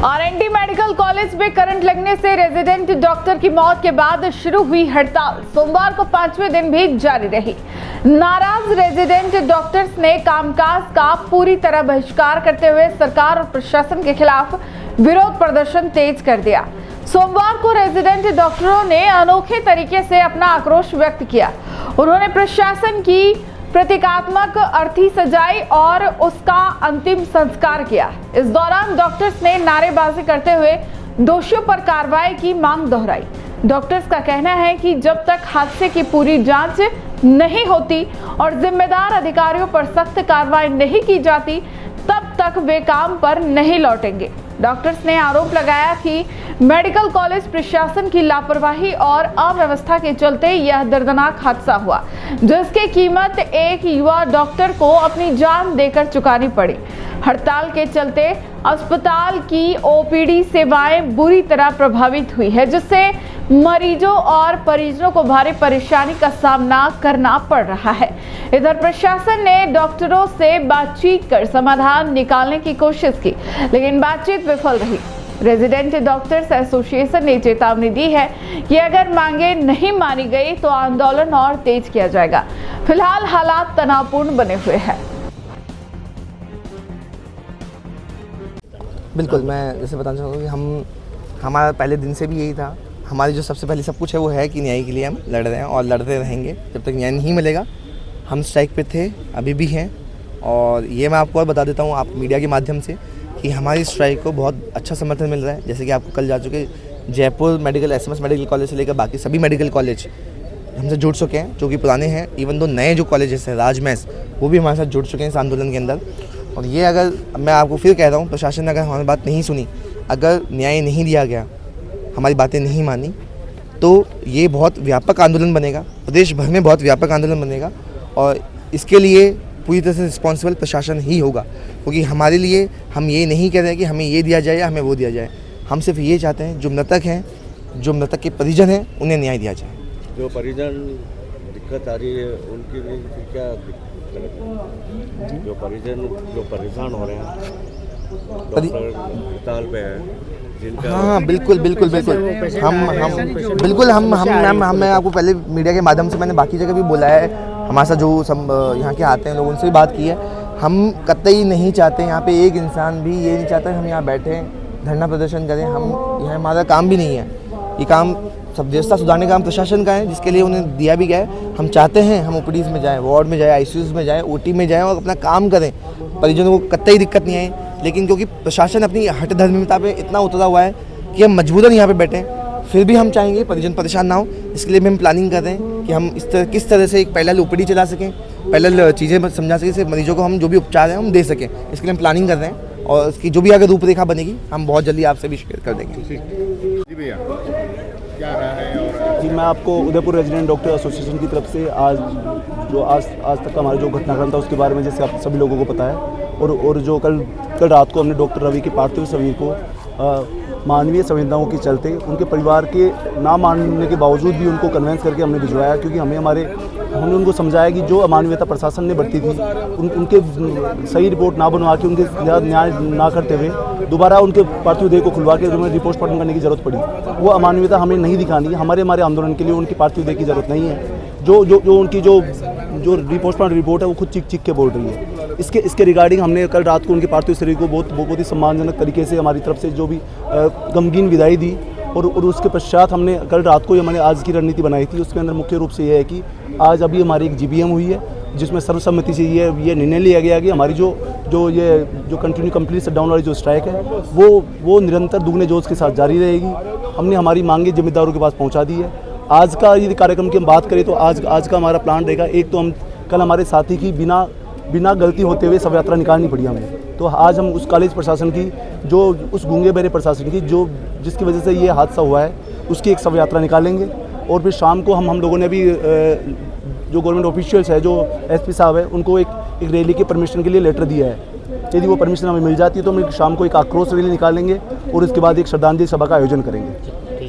RNT medical college में current लगने से रेजिडेंट डॉक्टर की मौत के बाद शुरू हुई हड़ताल सोमवार को 5वें दिन भी जारी रही। नाराज रेजिडेंट डॉक्टर्स ने कामकाज का पूरी तरह बहिष्कार करते हुए सरकार और प्रशासन के खिलाफ विरोध प्रदर्शन तेज कर दिया। सोमवार को रेजिडेंट डॉक्टरों ने अनोखे तरीके से अपना आक्रोश व्यक्त किया। उन्होंने प्रशासन की प्रतीकात्मक अर्थी सजाई और उसका अंतिम संस्कार किया। इस दौरान डॉक्टर्स ने नारेबाजी करते हुए दोषियों पर कार्रवाई की मांग दोहराई। डॉक्टर्स का कहना है कि जब तक हादसे की पूरी जांच नहीं होती और जिम्मेदार अधिकारियों पर सख्त कार्रवाई नहीं की जाती तब तक वे काम पर नहीं लौटेंगे। डॉक्टर्स ने आरोप लगाया कि मेडिकल कॉलेज प्रशासन की लापरवाही और अव्यवस्था के चलते यह दर्दनाक हादसा हुआ, जिसकी कीमत एक युवा डॉक्टर को अपनी जान देकर चुकानी पड़ी। हड़ताल के चलते अस्पताल की ओपीडी सेवाएं बुरी तरह प्रभावित हुई है, जिससे मरीजों और परिजनों को भारी परेशानी का सामना करना पड़ रहा है। इधर प्रशासन ने डॉक्टरों से बातचीत कर समाधान निकालने की कोशिश की, लेकिन बातचीत विफल रही। रेजिडेंट डॉक्टर्स एसोसिएशन ने चेतावनी दी है कि अगर मांगे नहीं मानी गई तो आंदोलन और तेज किया जाएगा। फिलहाल हालात तनावपूर्ण बने हुए हैं। बिल्कुल, मैं जैसे बताना चाहूँगा कि हमारा पहले दिन से भी यही था। हमारी जो सबसे पहले सब कुछ है वो है कि न्याय के लिए हम लड़ रहे हैं और लड़ते रहेंगे जब तक न्याय नहीं मिलेगा। हम स्ट्राइक पे थे, अभी भी हैं। और ये मैं आपको और बता देता हूँ आप मीडिया के माध्यम से कि हमारी स्ट्राइक को बहुत अच्छा समर्थन मिल रहा है। जैसे कि आपको कल जा चुके Jaipur medical SMS medical college से लेकर बाकी सभी मेडिकल कॉलेज हमसे जुड़ चुके हैं, जो कि पुराने हैं। इवन दो नए जो कॉलेजेस हैं राजमहस, वो भी हमारे साथ जुड़ चुके हैं इस आंदोलन के अंदर। और ये अगर मैं आपको फिर कह रहा हूँ, प्रशासन ने अगर हमारी बात नहीं सुनी, अगर न्याय नहीं दिया गया, हमारी बातें नहीं मानी, तो ये बहुत व्यापक आंदोलन बनेगा, प्रदेश भर में बहुत व्यापक आंदोलन बनेगा। और इसके लिए पूरी तरह से रिस्पॉन्सिबल प्रशासन ही होगा, क्योंकि हमारे लिए हम ये नहीं कह रहे कि हमें ये दिया जाए या हमें वो दिया जाए। हम सिर्फ ये चाहते हैं जो मृतक हैं, जो मृतक के परिजन हैं, उन्हें न्याय दिया जाए। जो परिजन दिक्कत आ रही है उनके लिए क्या जो परिजन जो परेशान हो रहे हैं, डॉक्टर हड़ताल पे है। हाँ बिल्कुल बिल्कुल बिल्कुल हम मैं आपको पहले मीडिया के माध्यम से मैंने बाकी जगह भी बोला है, हमारे साथ जो सब यहाँ के आते हैं लोग, उनसे भी बात की है। हम कतई नहीं चाहते, यहाँ पे एक इंसान भी ये नहीं चाहता हम यहाँ बैठे धरना प्रदर्शन करें। हम यहाँ हमारा काम भी नहीं है, ये काम सब व्यवस्था सुधारने का काम प्रशासन का है, जिसके लिए उन्हें दिया भी गया है। हम चाहते हैं हम ओपीडीज में जाएँ, वार्ड में जाएँ, आईसीयूज़ में जाएँ, ओटी में जाएँ और अपना काम करें, परिजनों को कतई दिक्कत नहीं आए। लेकिन क्योंकि प्रशासन अपनी हट धर्मिता पे इतना उतरा हुआ है कि हम मजबूरन यहाँ पे बैठे हैं, फिर भी हम चाहेंगे परिजन परेशान ना हो। इसके लिए भी हम प्लानिंग कर रहे हैं कि हम किस तरह से एक पैरेलल ओपीडी चला सकें, पैरेलल चीज़ें समझा सकें, से मरीजों को हम जो भी उपचार हैं हम दे सकें। इसके लिए हम प्लानिंग कर रहे हैं और इसकी जो भी अगर रूपरेखा बनेगी हम बहुत जल्दी आपसे भी शेयर कर देंगे। जी भैया, क्या रहा है? और जी, मैं आपको उदयपुर रेजिडेंट डॉक्टर एसोसिएशन की तरफ से आज तक का हमारा जो घटनाक्रम था उसके बारे में जैसे आप सभी लोगों को पता है, और जो कल रात को हमने डॉक्टर रवि के पार्थिव शरीर को मानवीय संवेदनाओं के चलते उनके परिवार के ना मानने के बावजूद भी उनको कन्वेंस करके हमने भिजवाया, क्योंकि हमने उनको समझाया कि जो अमानवीयता प्रशासन ने बरती थी, उनके सही रिपोर्ट ना बनवा के, उनके न्याय ना करते हुए दोबारा उनके पार्थिव देह को खुलवा के उन्हें पोस्टमार्टम करने की जरूरत पड़ी। वो अमानवीयता हमें नहीं दिखानी है। हमारे आंदोलन के लिए उनकी पार्थिव देह की जरूरत नहीं है। जो उनकी जो पोस्टमार्टम रिपोर्ट है वो खुद चीख के बोल रही है। इसके रिगार्डिंग हमने कल रात को उनके पार्थिव शरीर को बहुत ही सम्मानजनक तरीके से हमारी तरफ से जो भी गमगीन विदाई दी, और उसके पश्चात हमने कल रात को हमने आज की रणनीति बनाई थी। उसके अंदर मुख्य रूप से ये है कि आज अभी हमारी एक जीबीएम हुई है, जिसमें सर्वसम्मति से ये निर्णय लिया गया कि हमारी जो कंटिन्यू कंप्लीट शटडाउन वाली जो स्ट्राइक है वो निरंतर दुगने जोश के साथ जारी रहेगी। हमने हमारी मांगे जिम्मेदारों के पास पहुँचा दी है। आज का यदि कार्यक्रम की हम बात करें तो आज का हमारा प्लान रहेगा, एक तो हम कल हमारे साथी की बिना गलती होते हुए शव यात्रा निकालनी पड़ी हमें, तो आज हम उस कॉलेज प्रशासन की, जो उस गूंगे बहरे प्रशासन की जिसकी वजह से ये हादसा हुआ है, उसकी एक शव यात्रा निकालेंगे। और फिर शाम को हम लोगों ने भी जो गवर्नमेंट ऑफिशियल्स है, जो एसपी साहब है, उनको एक रैली के परमिशन के लिए लेटर दिया है। यदि वो परमिशन हमें मिल जाती है तो हम शाम को एक आक्रोश रैली निकालेंगे और उसके बाद एक श्रद्धांजलि सभा का आयोजन करेंगे।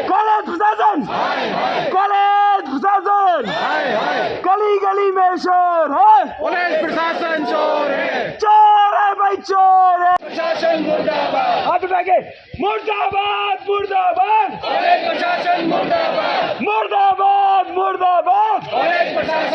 कॉलेज प्रशासन शोर है, पुलिस प्रशासन चोर है, चोर है भाई, चोर है। प्रशासन मुर्दाबाद, हाथ उठाके मुर्दाबाद, मुर्दाबाद, पुलिस प्रशासन मुर्दाबाद, मुर्दाबाद, मुर्दाबाद। पुलिस प्रशासन